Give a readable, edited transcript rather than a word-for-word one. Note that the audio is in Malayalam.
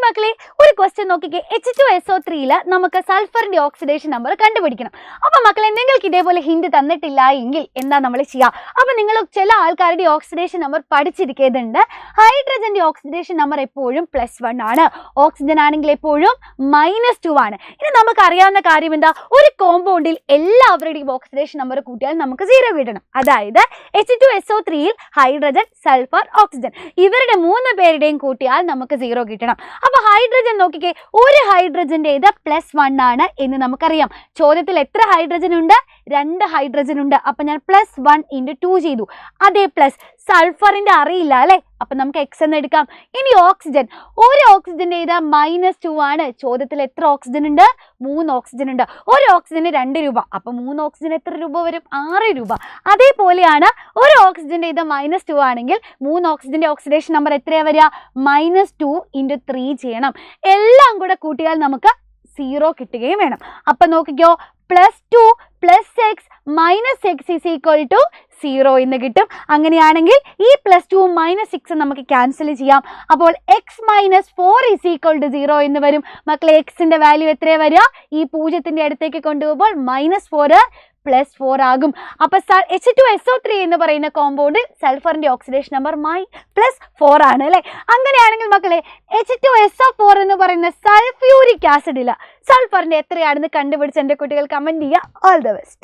മക്കളെ ഒരു ക്വസ്റ്റ്യൻ നോക്കിക്കേ. H2SO3 നമുക്ക് സൾഫറിന്റെ ഓക്സിഡേഷൻ നമ്പർ കണ്ടുപിടിക്കണം. അപ്പൊ മക്കളെ നിങ്ങൾക്ക് ഇതേപോലെ ഹിന്റ് തന്നിട്ടില്ല എങ്കിൽ എന്താ നമ്മൾ ചെയ്യുക? അപ്പൊ നിങ്ങൾ ചില ആൾക്കാരുടെ ഓക്സിഡേഷൻ നമ്പർ പഠിച്ചിരിക്കേണ്ടതുണ്ട്. ഹൈഡ്രജന്റെ ഓക്സിഡേഷൻ നമ്പർ എപ്പോഴും +1 ആണ്, ഓക്സിജൻ ആണെങ്കിൽ എപ്പോഴും -2 ആണ്. ഇനി നമുക്ക് അറിയാവുന്ന കാര്യം എന്താ? ഒരു കോമ്പൗണ്ടിൽ എല്ലാവരുടെയും ഓക്സിഡേഷൻ നമ്പർ കൂട്ടിയാൽ നമുക്ക് 0 കിട്ടണം. അതായത് H2SO3 ഹൈഡ്രജൻ, സൾഫർ, ഓക്സിജൻ ഇവരുടെ 3 പേരുടെയും കൂട്ടിയാൽ നമുക്ക് 0 കിട്ടണം. അപ്പൊ ഹൈഡ്രജൻ നോക്കിക്കേ, ഒരു ഹൈഡ്രജന്റെ +1 ആണ് എന്ന് നമുക്കറിയാം. ചോദ്യത്തിൽ എത്ര ഹൈഡ്രജൻ ഉണ്ട്? 2 ഹൈഡ്രജൻ ഉണ്ട്. അപ്പൊ ഞാൻ +1 × 2 ചെയ്തു. അതേ പ്ലസ് സൾഫറിന്റെ അറിയില്ല അല്ലെ, അപ്പൊ നമുക്ക് x എന്ന് എടുക്കാം. ഇനി ഓക്സിജൻ, ഒരു ഓക്സിജന്റെ -2 ആണ്. ചോദ്യത്തിൽ എത്ര ഓക്സിജൻ ഉണ്ട്? 3 ഓക്സിജൻ ഉണ്ട്. ഒരു ഓക്സിജന് 2 രൂപ. അപ്പൊ 3 ഓക്സിജൻ എത്ര രൂപ വരും? 6 രൂപ. അതേപോലെയാണ് ഒരു ഓക്സിജന്റെ -2 ആണെങ്കിൽ 3 ഓക്സിജന്റെ ഓക്സിഡേഷൻ നമ്പർ എത്രയാ വരിക? -2 × 3 ചെയ്യണം. എല്ലാം കൂടെ കൂട്ടിയാൽ നമുക്ക് 0 കിട്ടുകയും വേണം. അപ്പൊ നോക്കിക്കോ, +2 + x - x = 0 എന്ന് കിട്ടും. അങ്ങനെയാണെങ്കിൽ ഈ +2 - 6 നമുക്ക് ക്യാൻസൽ ചെയ്യാം. അപ്പോൾ x - 4 = 0 എന്ന് വരും. മക്കളെ എക്സിന്റെ വാല്യൂ എത്രയാ വരിക? ഈ 0ന്റെ അടുത്തേക്ക് കൊണ്ടുപോകുമ്പോൾ -4 +4 ആകും. അപ്പൊ H2SO3 എന്ന് പറയുന്ന കോമ്പൗണ്ടിൽ സൾഫറിന്റെ ഓക്സിഡേഷൻ നമ്പർ +4 ആണ് അല്ലെ. അങ്ങനെയാണെങ്കിൽ മക്കളെ H2SO4 എന്ന് പറയുന്ന സൾഫ്യൂരിക് ആസിഡില് സൾഫറിന്റെ എത്രയാണെന്ന് കണ്ടുപിടിച്ച് എൻ്റെ കുട്ടികൾ കമന്റ് ചെയ്യുക. All the best.